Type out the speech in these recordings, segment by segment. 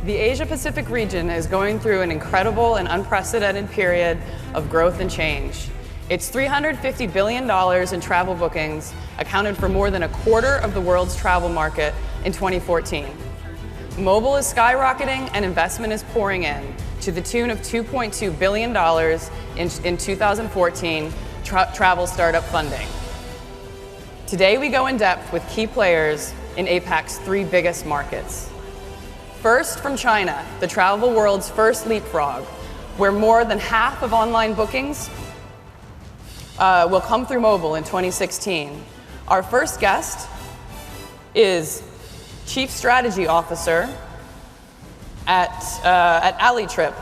The Asia-Pacific region is going through an incredible and unprecedented period of growth and change. Its $350 billion in travel bookings accounted for more than a quarter of the world's travel market in 2014. Mobile is skyrocketing and investment is pouring in to the tune of $2.2 billion in 2014 travel startup funding. Today we go in depth with key players in APAC's 3 biggest markets. First, from China, the travel world's first leapfrog, where more than half of online bookings will come through mobile in 2016. Our first guest is Chief Strategy Officer at Alitrip.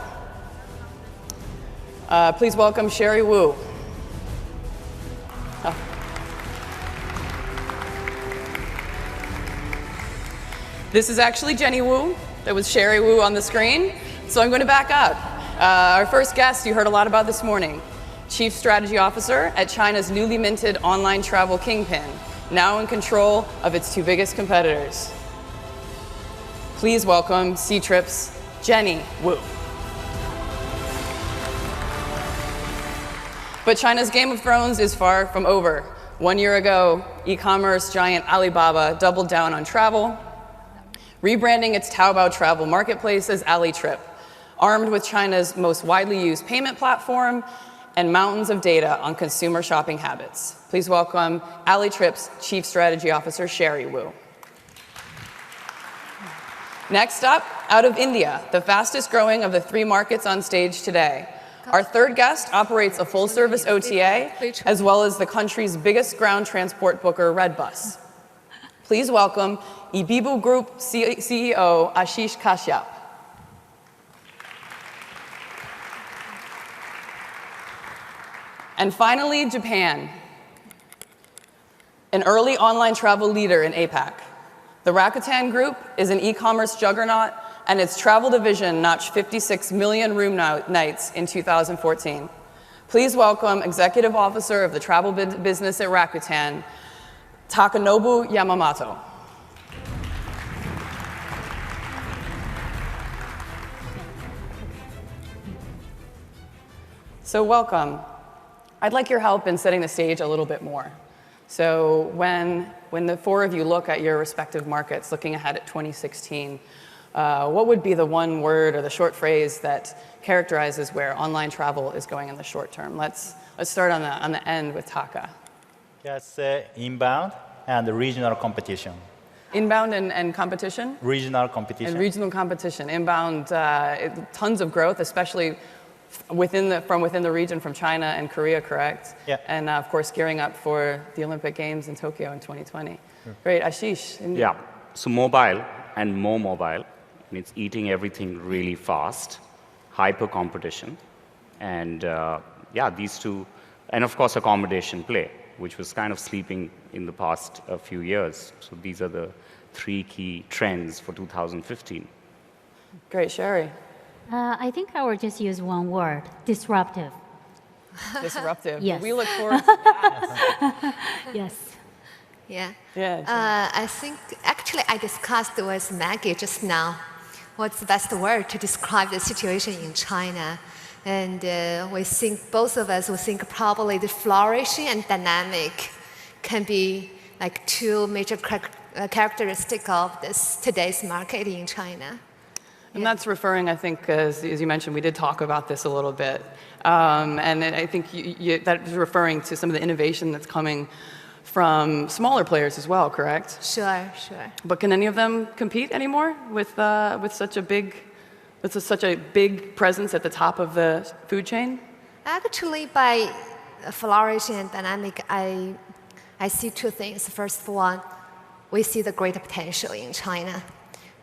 Please welcome Sherri Wu. Oh. This is actually Jenny Wu. That was Sherri Wu on the screen. So I'm going to back up. Our first guest you heard a lot about this morning. Chief Strategy Officer at China's newly minted online travel kingpin, now in control of its 2 biggest competitors. Please welcome Ctrip's Jenny Wu. But China's Game of Thrones is far from over. 1 year ago, e-commerce giant Alibaba doubled down on travel, rebranding its Taobao travel marketplace as Alitrip, armed with China's most widely used payment platform and mountains of data on consumer shopping habits. Please welcome Alitrip's Chief Strategy Officer, Sherri Wu. Next up, out of India, the fastest growing of the 3 markets on stage today. Our third guest operates a full-service OTA, as well as the country's biggest ground transport booker, Redbus. Please welcome ibibo Group CEO, Ashish Kashyap. And finally, Japan, an early online travel leader in APAC. The Rakuten Group is an e-commerce juggernaut, and its travel division notched 56 million room nights in 2014. Please welcome Executive Officer of the travel business at Rakuten, Takanobu Yamamoto. So welcome. I'd like your help in setting the stage a little bit more. So when the 4 of you look at your respective markets, looking ahead at 2016, what would be the one word or the short phrase that characterizes where online travel is going in the short term? Let's start on the end with Taka. Yes, inbound and regional competition. Inbound and competition? Regional competition. And regional competition. Inbound, tons of growth, especially within the region from China and Korea, correct? Yeah. And of course, gearing up for the Olympic Games in Tokyo in 2020. Great, Ashish. Yeah, so mobile and more mobile means eating everything really fast, hyper competition, and yeah, these 2, and of course accommodation play, which was kind of sleeping in the past few years. So these are the 3 key trends for 2015. Great, Sherri. I think I will just use one word, disruptive. Disruptive. Yes. We look forward to that. Yes. Yeah. Yeah. I think, actually, I discussed with Maggie just now what's the best word to describe the situation in China. And we think, both of us, we think probably the flourishing and dynamic can be like 2 major characteristics of today's market in China. And that's referring, I think, as you mentioned, we did talk about this a little bit. And I think that is referring to some of the innovation that's coming from smaller players as well, correct? Sure. But can any of them compete anymore with such a big presence at the top of the food chain? Actually, by flourishing and dynamic, I see 2 things. First one, we see the great potential in China.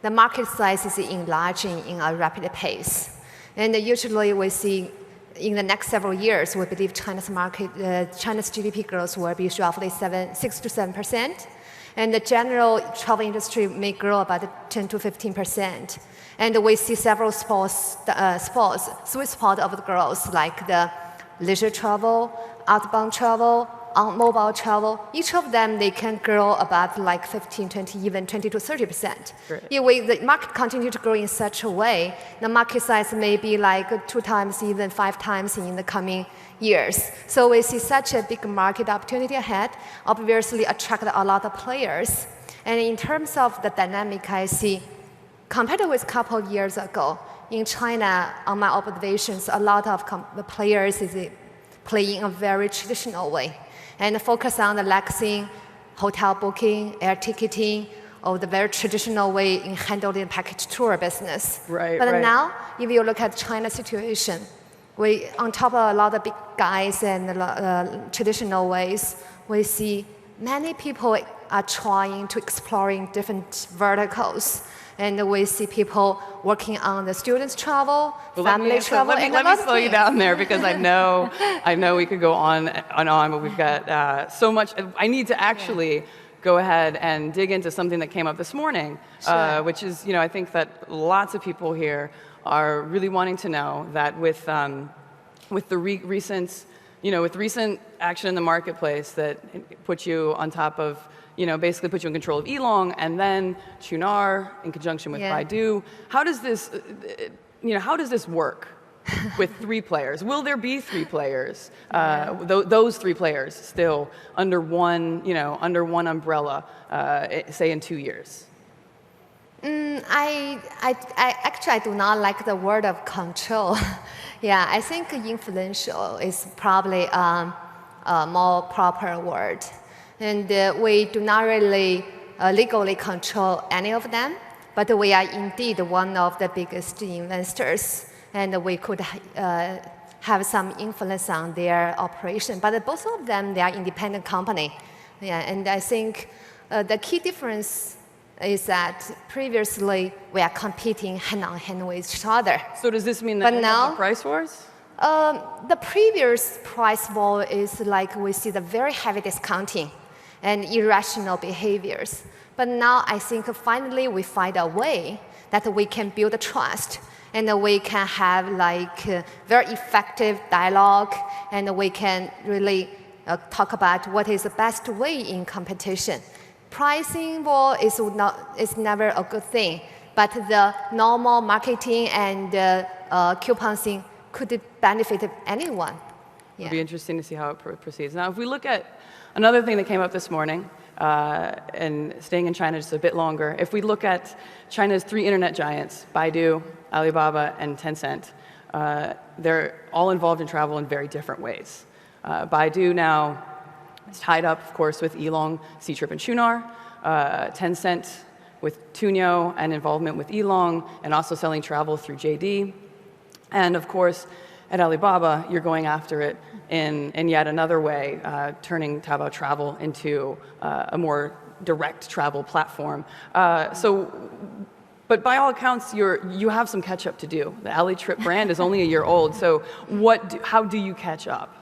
The market size is enlarging in a rapid pace. And usually we see in the next several years, we believe China's GDP growth will be roughly 6 to 7%. And the general travel industry may grow about 10 to 15%. And we see several sweet spot of the growth, like the leisure travel, outbound travel, on mobile travel, each of them, they can grow about like 15, 20, even 20 to 30%. If the market continue to grow in such a way, the market size may be like 2 times, even 5 times in the coming years. So we see such a big market opportunity ahead, obviously attract a lot of players. And in terms of the dynamic I see, compared with a couple of years ago, in China, on my observations, a lot of the players is playing a very traditional way and focus on the legacy, hotel booking, air ticketing, or the very traditional way in handling package tour business. Right, but right. now, if you look at China's situation, we, on top of a lot of big guys and traditional ways, we see many people are trying to exploring different verticals. And we see people working on the students' travel, family travel, let me slow you down there because I know we could go on and on, but we've got so much. I need to actually go ahead and dig into something that came up this morning, which is, I think that lots of people here are really wanting to know that with the recent action in the marketplace that puts you on top of, basically put you in control of Elong and then Qunar in conjunction with Baidu. How does this work with 3 players? Will there be 3 players? Those 3 players still under one umbrella, say in 2 years? I do not like the word of control. I think influential is probably a more proper word. And we do not really legally control any of them, but we are indeed one of the biggest investors, and we could have some influence on their operation. But both of them, they are independent company. And I think the key difference is that previously we are competing hand-on-hand with each other. So does this mean that now the price wars? The previous price war is like we see the very heavy discounting and irrational behaviors. But now I think finally we find a way that we can build trust and we can have like very effective dialogue and we can really talk about what is the best way in competition. Pricing war is never a good thing, but the normal marketing and couponing could benefit anyone. It'll be interesting to see how it proceeds. Now, if we look at another thing that came up this morning, and staying in China just a bit longer, if we look at China's 3 internet giants, Baidu, Alibaba, and Tencent, they're all involved in travel in very different ways. Baidu now is tied up, of course, with Elong, Ctrip, and Qunar. Tencent with Tunio and involvement with Elong, and also selling travel through JD. And of course, at Alibaba, you're going after it in yet another way, turning Taobao Travel into a more direct travel platform. But by all accounts, you have some catch up to do. The Alitrip brand is only a year old, so how do you catch up?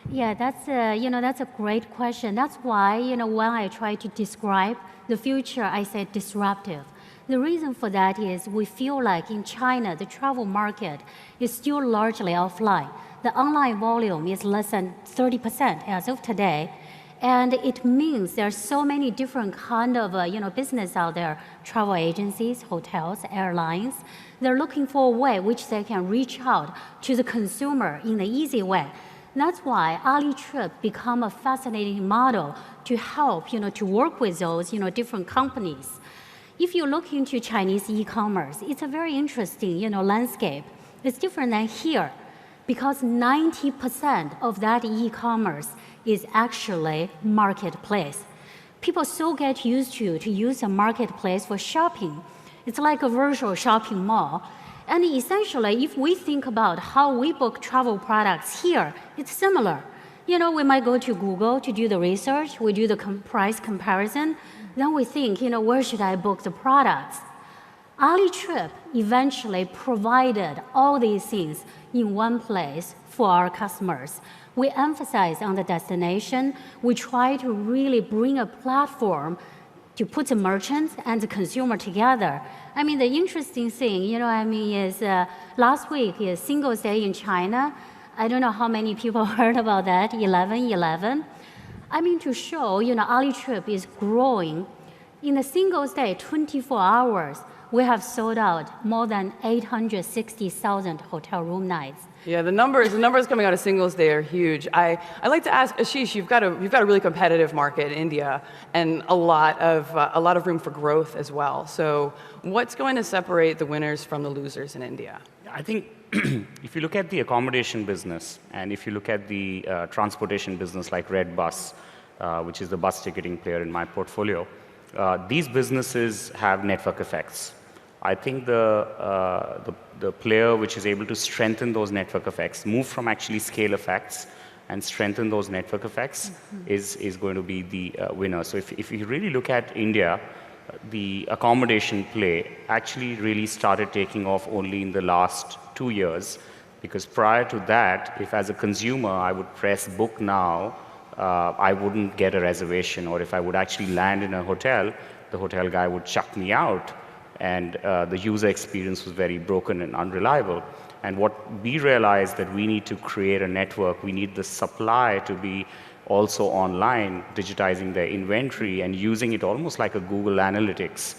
Yeah, that's a great question. That's why, when I try to describe the future, I say disruptive. The reason for that is we feel like in China, the travel market is still largely offline. The online volume is less than 30% as of today. And it means there are so many different kind of business out there, travel agencies, hotels, airlines. They're looking for a way which they can reach out to the consumer in an easy way. That's why Alitrip become a fascinating model to help, to work with those, different companies. If you look into Chinese e-commerce, it's a very interesting, landscape. It's different than here because 90% of that e-commerce is actually marketplace. People so get used to use a marketplace for shopping. It's like a virtual shopping mall. And essentially, if we think about how we book travel products here, it's similar. We might go to Google to do the research, we do the price comparison, then we think, where should I book the products? Alitrip eventually provided all these things in one place for our customers. We emphasize on the destination. We try to really bring a platform to put the merchants and the consumer together. I mean, the interesting thing, is last week is Singles Day in China. I don't know how many people heard about that, 11/11. I mean to show, Alitrip is growing. In a single day, 24 hours, we have sold out more than 860,000 hotel room nights. Yeah, the numbers coming out of Singles Day are huge. I'd like to ask Ashish, you've got a really competitive market in India and a lot of room for growth as well. So what's going to separate the winners from the losers in India? I think if you look at the accommodation business and if you look at the transportation business like Red Bus, which is the bus ticketing player in my portfolio, these businesses have network effects. I think the player which is able to strengthen those network effects, move from actually scale effects and strengthen those network effects is going to be the winner. So if you really look at India, the accommodation play actually really started taking off only in the last 2 years, because prior to that, if as a consumer I would press book now, I wouldn't get a reservation, or if I would actually land in a hotel, the hotel guy would chuck me out, and the user experience was very broken and unreliable. And what we realized that we need to create a network, we need the supply to be also online, digitizing their inventory and using it almost like a Google Analytics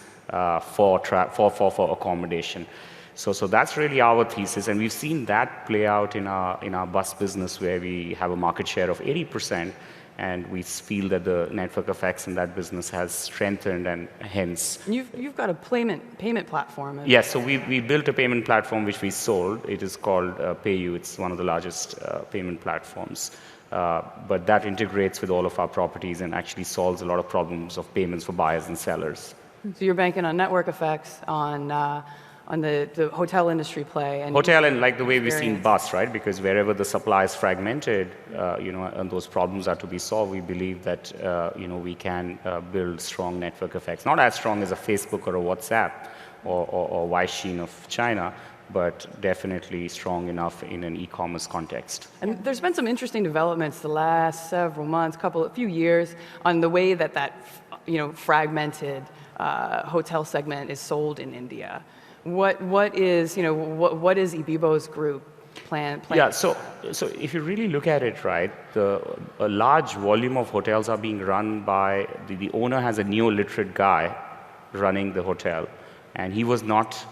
for accommodation. So that's really our thesis, and we've seen that play out in our bus business, where we have a market share of 80%, and we feel that the network effects in that business has strengthened, and hence. You've got a payment platform. Yes, so we built a payment platform which we sold. It is called PayU. It's one of the largest payment platforms. But that integrates with all of our properties and actually solves a lot of problems of payments for buyers and sellers. So you're banking on network effects, on the hotel industry play. And hotel, and like the way we've seen bus, right? Because wherever the supply is fragmented, and those problems are to be solved, we believe that, we can build strong network effects. Not as strong as a Facebook or a WhatsApp or Weixin of China, but definitely strong enough in an e-commerce context. And there's been some interesting developments the last several months, few years, on the way that fragmented hotel segment is sold in India. What is ibibo's group plan? Yeah, so if you really look at it, right, a large volume of hotels are being run by the owner has a neo-literate guy running the hotel, and he was not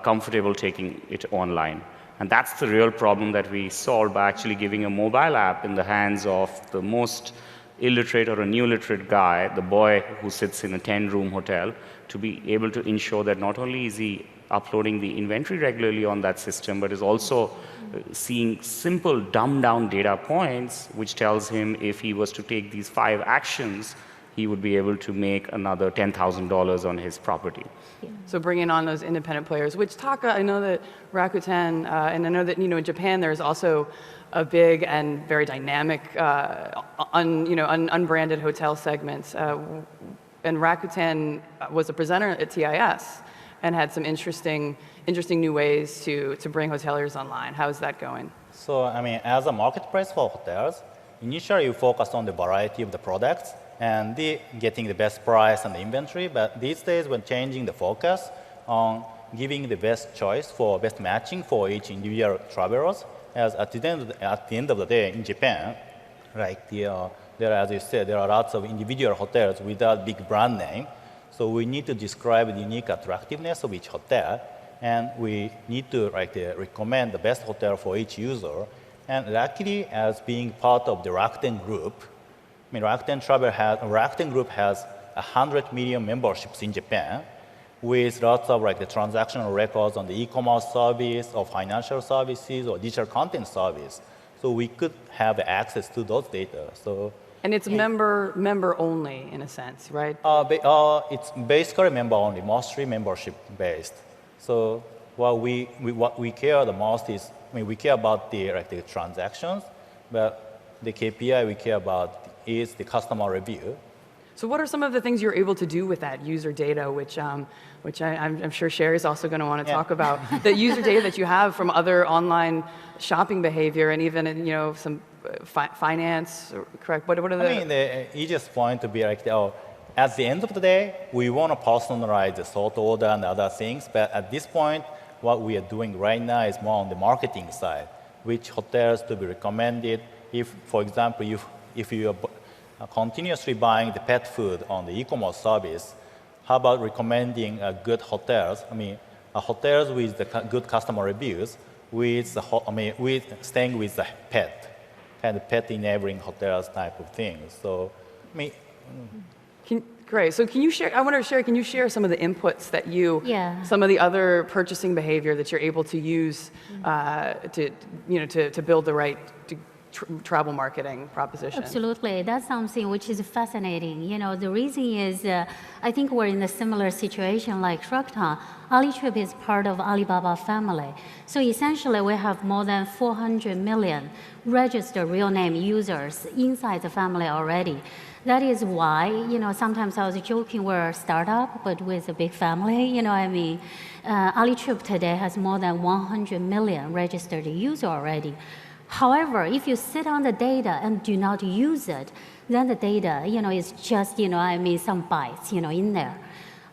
comfortable taking it online. And that's the real problem that we solved by actually giving a mobile app in the hands of the most illiterate or a new literate guy, the boy who sits in a 10-room hotel, to be able to ensure that not only is he uploading the inventory regularly on that system, but is also seeing simple dumbed-down data points, which tells him if he was to take these 5 actions, he would be able to make another $10,000 on his property. Yeah. So bringing on those independent players, which I know that Rakuten, and I know that in Japan there's also a big and very dynamic, unbranded hotel segments. And Rakuten was a presenter at TIS and had some interesting new ways to bring hoteliers online. How is that going? So, as a marketplace for hotels, initially you focused on the variety of the products and getting the best price and the inventory, but these days we're changing the focus on giving the best choice for best matching for each individual travelers. As at the end of the day in Japan, like as you said, there are lots of individual hotels without big brand name. So we need to describe the unique attractiveness of each hotel, and we need to recommend the best hotel for each user. And luckily, as being part of the Rakuten group, Rakuten group has 100 million memberships in Japan, with lots of the transactional records on the e-commerce service or financial services or digital content service. So we could have access to those data. And it's member only in a sense, right? It's basically member only, mostly membership based. So what we care the most is, we care about the transactions, but the KPI we care about is the customer review. So what are some of the things you're able to do with that user data, which I'm sure Sherri is also going to want to talk about, the user data that you have from other online shopping behavior and even some finance, correct? What are the easiest point to be at the end of the day, we want to personalize the sort order and other things, but at this point, what we are doing right now is more on the marketing side, which hotels to be recommended. If, for example, if you continuously buying the pet food on the e-commerce service, how about recommending good hotels? I mean, hotels with the good customer reviews, with with staying with the pet, kind of pet enabling hotels type of thing. So, I mean. Great. So can you share, I wonder, Sherri, can you share some of the inputs that some of the other purchasing behavior that you're able to use to build the right travel marketing proposition? Absolutely. That's something which is fascinating. The reason is I think we're in a similar situation like Rakuten. Alitrip is part of Alibaba family. So essentially we have more than 400 million registered real name users inside the family already. That is why, sometimes I was joking we're a startup, but with a big family, Alitrip today has more than 100 million registered users already. However, if you sit on the data and do not use it, then the data, is just, some bytes, in there.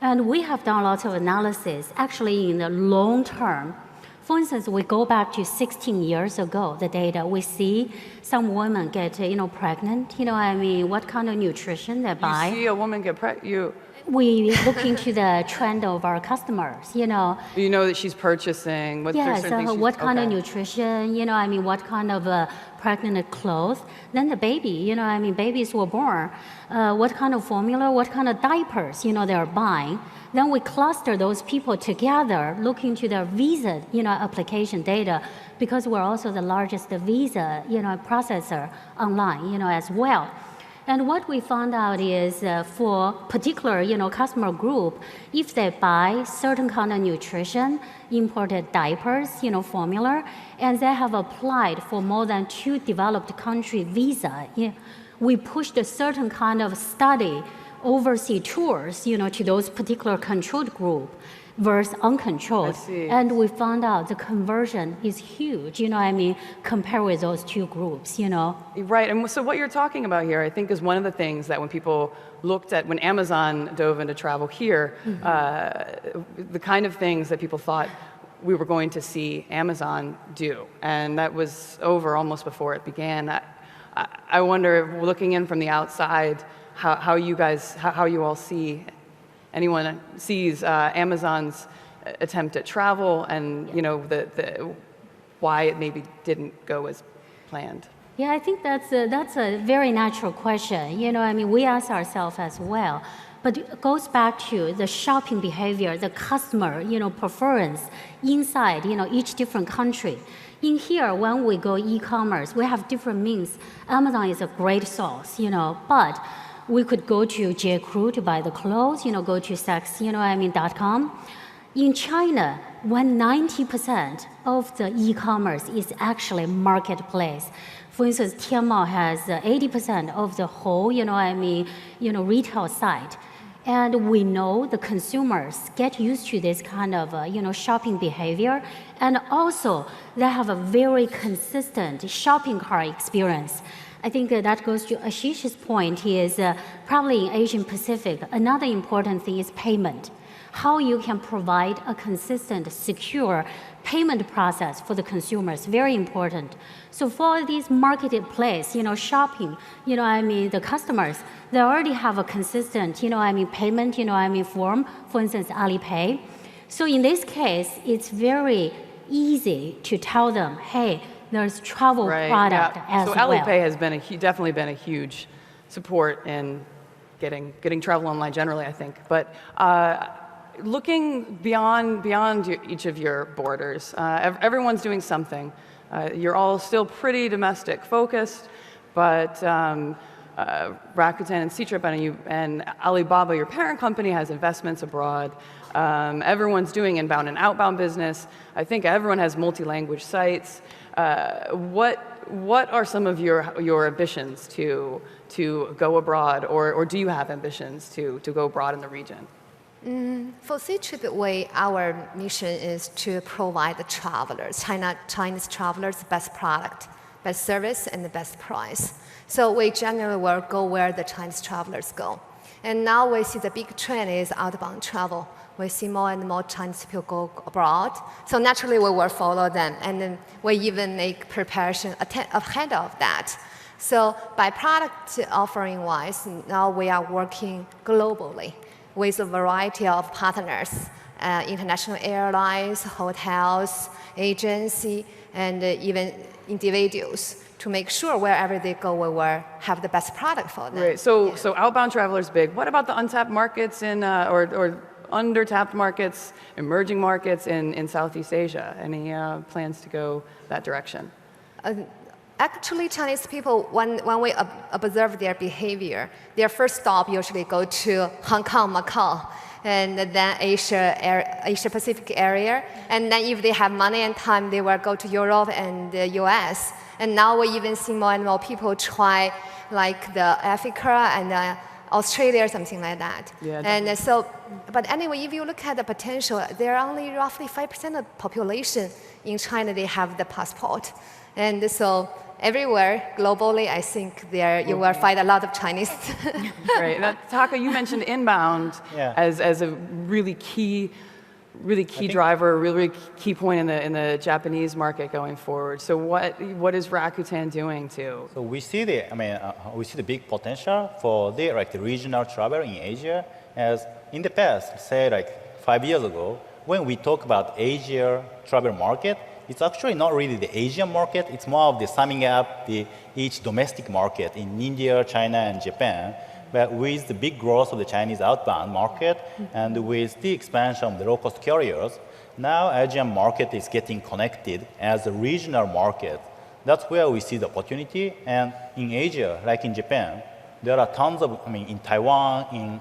And we have done lots of analysis, actually in the long term. For instance, we go back to 16 years ago, the data, we see some women get, pregnant, what kind of nutrition they buy. You see a woman get pregnant, we look into the trend of our customers, You know that she's purchasing, what kind of nutrition, what kind of pregnant clothes. Then the baby, babies were born. What kind of formula, what kind of diapers, they're buying. Then we cluster those people together, look into their visa, application data, because we're also the largest visa, processor online, as well. And what we found out is for particular, customer group, if they buy certain kind of nutrition, imported diapers, formula, and they have applied for more than 2 developed country visa, we pushed a certain kind of study, overseas tours, to those particular controlled group versus uncontrolled. And we found out the conversion is huge, compared with those 2 groups, Right, and so what you're talking about here, I think, is one of the things that when people looked at, when Amazon dove into travel here, the kind of things that people thought we were going to see Amazon do. And that was over almost before it began. I wonder, looking in from the outside, how you all see, anyone sees Amazon's attempt at travel and why it maybe didn't go as planned. Yeah, I think that's a very natural question. We ask ourselves as well. But it goes back to the shopping behavior, the customer, preference inside, each different country. In here, when we go e-commerce, we have different means. Amazon is a great source, but we could go to J.Crew to buy the clothes, go to sex, .com. In China, when 90% of the e-commerce is actually marketplace. For instance, Tmall has 80% of the whole, retail site. And we know the consumers get used to this kind of, shopping behavior. And also, they have a very consistent shopping cart experience. I think that goes to Ashish's point is probably in Asian Pacific, another important thing is payment. How you can provide a consistent, secure payment process for the consumers, very important. So for these marketplace, shopping, the customers, they already have a consistent, payment, form, for instance, Alipay. So in this case, it's very easy to tell them, hey, there's travel product as well. So Alipay has been definitely been a huge support in getting travel online generally, I think. But looking beyond each of your borders, everyone's doing something. You're all still pretty domestic focused, but Rakuten and Ctrip and Alibaba, your parent company, has investments abroad. Everyone's doing inbound and outbound business. I think everyone has multi-language sites. What are some of your ambitions to go abroad, or do you have ambitions to go abroad in the region? For Ctrip, our mission is to provide the travelers, Chinese travelers, the best product, best service, and the best price. So we generally will go where the Chinese travelers go. And now we see the big trend is outbound travel. We see more and more Chinese people go abroad. So naturally, we will follow them. And then we even make preparation ahead of that. So by product offering wise, now we are working globally with a variety of partners, international airlines, hotels, agency, and even individuals to make sure wherever they go, we will have the best product for them. Right. So outbound traveler is big. What about the untapped markets or under-tapped markets, emerging markets in Southeast Asia? Any plans to go that direction? Actually, Chinese people, when we observe their behavior, their first stop usually go to Hong Kong, Macau, and then Asia Pacific area. And then if they have money and time, they will go to Europe and the US. And now we even see more and more people try like the Africa and Australia or something like that. Yeah, and so, but anyway, if you look at the potential, there are only roughly 5% of the population in China, they have the passport. And so everywhere globally, I think you will find a lot of Chinese. Right. Now, Taka, you mentioned inbound as a really key driver, really key point in the Japanese market going forward. So what is Rakuten doing to? So we see we see the big potential for the regional travel in Asia. As in the past, say 5 years ago, when we talk about Asia travel market, it's actually not really the Asian market. It's more of the summing up each domestic market in India, China, and Japan. But with the big growth of the Chinese outbound market and with the expansion of the low-cost carriers, now Asian market is getting connected as a regional market. That's where we see the opportunity. And in Asia, like in Japan, there are tons of, in Taiwan, in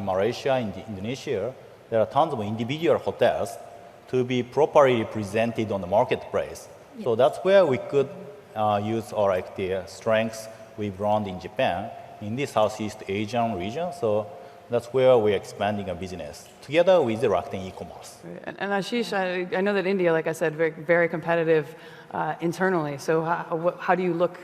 Malaysia, in Indonesia, there are tons of individual hotels to be properly presented on the marketplace. Yeah. So that's where we could use our the strengths we've learned in Japan in the Southeast Asian region. So that's where we're expanding our business together with the Rakuten e-commerce. Right. And Ashish, I know that India, like I said, very, very competitive internally. So how do you look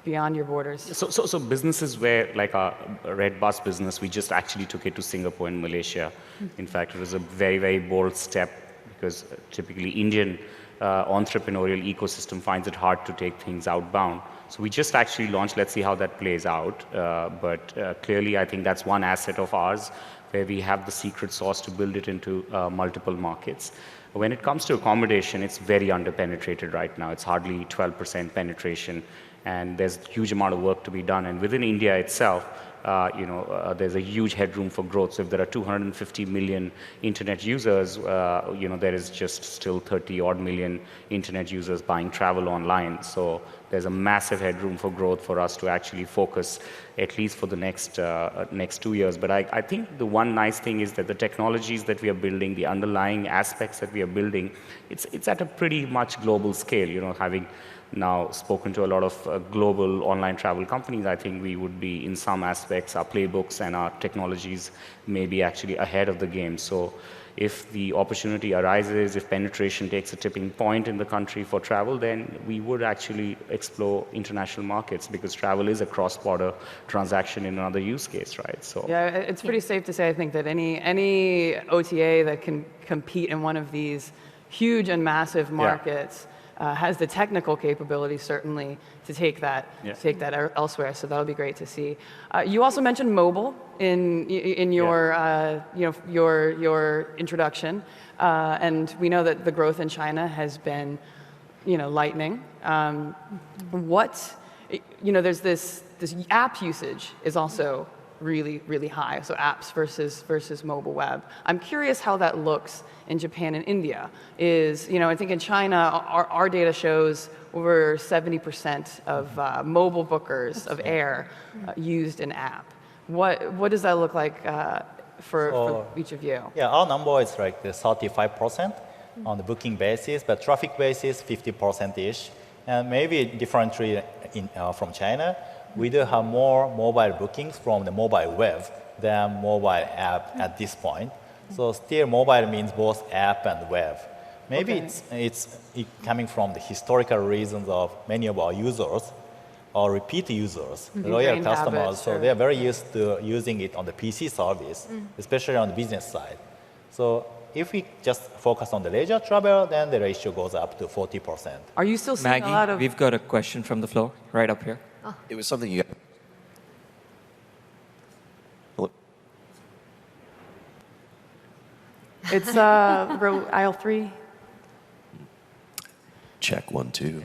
beyond your borders? So businesses where, like our Red Bus business, we just actually took it to Singapore and Malaysia. In fact, it was a very, very bold step because typically Indian entrepreneurial ecosystem finds it hard to take things outbound. So we just actually launched, let's see how that plays out. But clearly, I think that's one asset of ours where we have the secret sauce to build it into multiple markets. When it comes to accommodation, it's very underpenetrated right now. It's hardly 12% penetration. And there's a huge amount of work to be done. And within India itself, there's a huge headroom for growth. So if there are 250 million internet users, there is just still 30-odd million internet users buying travel online. So there's a massive headroom for growth for us to actually focus, at least for the next 2 years. But I think the one nice thing is that the technologies that we are building, the underlying aspects that we are building, it's at a pretty much global scale. Having now spoken to a lot of global online travel companies, I think we would be, in some aspects, our playbooks and our technologies may be actually ahead of the game. So if the opportunity arises, if penetration takes a tipping point in the country for travel, then we would actually explore international markets because travel is a cross-border transaction in another use case, right? So yeah, it's pretty safe to say, I think, that any OTA that can compete in one of these huge and massive markets has the technical capability, certainly, to take that elsewhere. So that'll be great to see. You also mentioned mobile in your your introduction, and we know that the growth in China has been lightning. There's this app usage is also really high. So apps versus mobile web. I'm curious how that looks in Japan and India. I think in China, our data shows over 70% of mobile bookers of air used an app. What does that look like for each of you? Yeah, our number is like the 35% on the booking basis, but traffic basis 50%-ish, and maybe differently from China. We do have more mobile bookings from the mobile web than mobile app at this point. So still mobile means both app and web. Maybe it's coming from the historical reasons of many of our users or repeat users, loyal customers. So they are very used to using it on the PC service, especially on the business side. So if we just focus on the leisure travel, then the ratio goes up to 40%. Are you still seeing a lot Maggie, of... we've got a question from the floor, right up here. It was something you... Hello? It's aisle 3. Check 1, 2.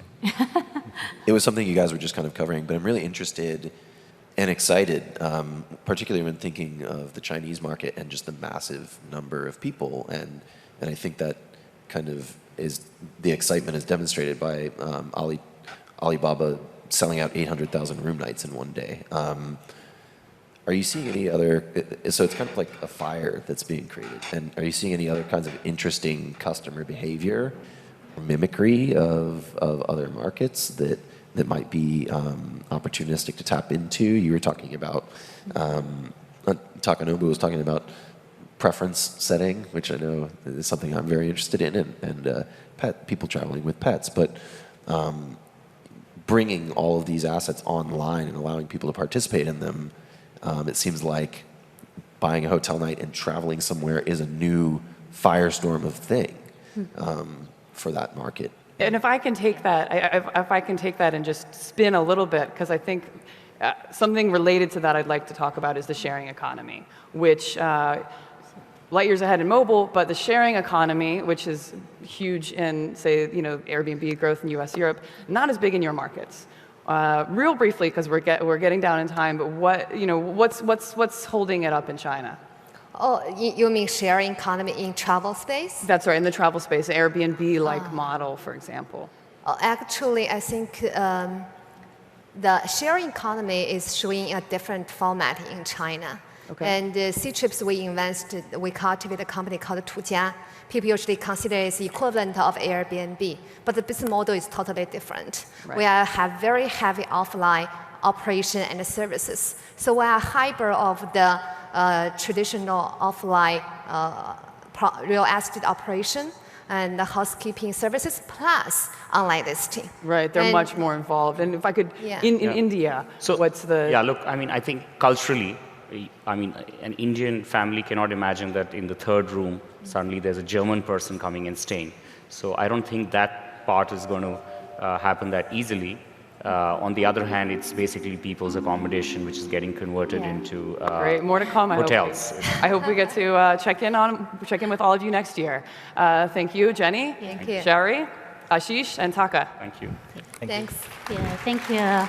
It was something you guys were just kind of covering, but I'm really interested and excited, particularly when thinking of the Chinese market and just the massive number of people. And I think that kind of is the excitement is demonstrated by Alibaba selling out 800,000 room nights in one day. Are you seeing any other, so it's kind of like a fire that's being created, and are you seeing any other kinds of interesting customer behavior or mimicry of other markets that might be opportunistic to tap into? You were talking about, Takanobu was talking about preference setting, which I know is something I'm very interested in, and people traveling with pets, but bringing all of these assets online and allowing people to participate in them, it seems like buying a hotel night and traveling somewhere is a new firestorm of thing for that market. And if I can take that, if I can take that and just spin a little bit, because I think something related to that I'd like to talk about is the sharing economy, which light years ahead in mobile, but the sharing economy, which is huge in, say, Airbnb growth in U.S., Europe, not as big in your markets. Real briefly, because we're getting down in time, but what's holding it up in China? Oh, you mean sharing economy in travel space? That's right, in the travel space, Airbnb-like model, for example. Actually, I think the sharing economy is showing a different format in China. Okay. And C-Trips we cultivate a company called Tujia. People usually consider it as the equivalent of Airbnb, but the business model is totally different. Right. We have very heavy offline operation and services. So we are a hybrid of the traditional offline real estate operation and the housekeeping services plus online listing. Right, they're much more involved. And if I could, in India, so what's the... Yeah, look, I think culturally, an Indian family cannot imagine that in the third room, suddenly there's a German person coming and staying. So I don't think that part is going to happen that easily. On the other hand, it's basically people's accommodation, which is getting converted into Great, more to come. hotels. I hope we get to check in with all of you next year. Thank you, Jenny. Thank you. Sherri, Ashish, and Taka. Thank you. Thanks. Yeah, thank you. Yeah.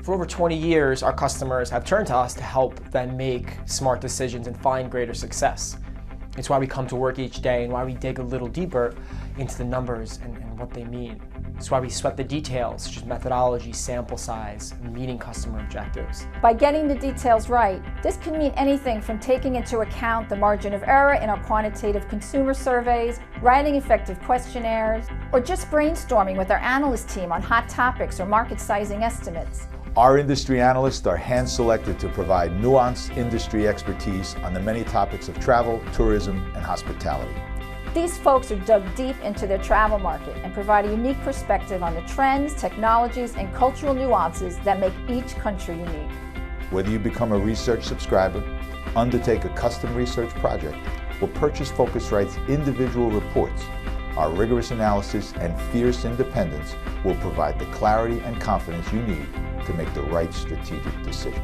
For over 20 years, our customers have turned to us to help them make smart decisions and find greater success. It's why we come to work each day and why we dig a little deeper into the numbers and what they mean. It's why we sweat the details, such as methodology, sample size, and meeting customer objectives. By getting the details right, this can mean anything from taking into account the margin of error in our quantitative consumer surveys, writing effective questionnaires, or just brainstorming with our analyst team on hot topics or market sizing estimates. Our industry analysts are hand-selected to provide nuanced industry expertise on the many topics of travel, tourism, and hospitality. These folks are dug deep into their travel market and provide a unique perspective on the trends, technologies, and cultural nuances that make each country unique. Whether you become a research subscriber, undertake a custom research project, or purchase Phocuswright's individual reports, our rigorous analysis and fierce independence will provide the clarity and confidence you need to make the right strategic decision.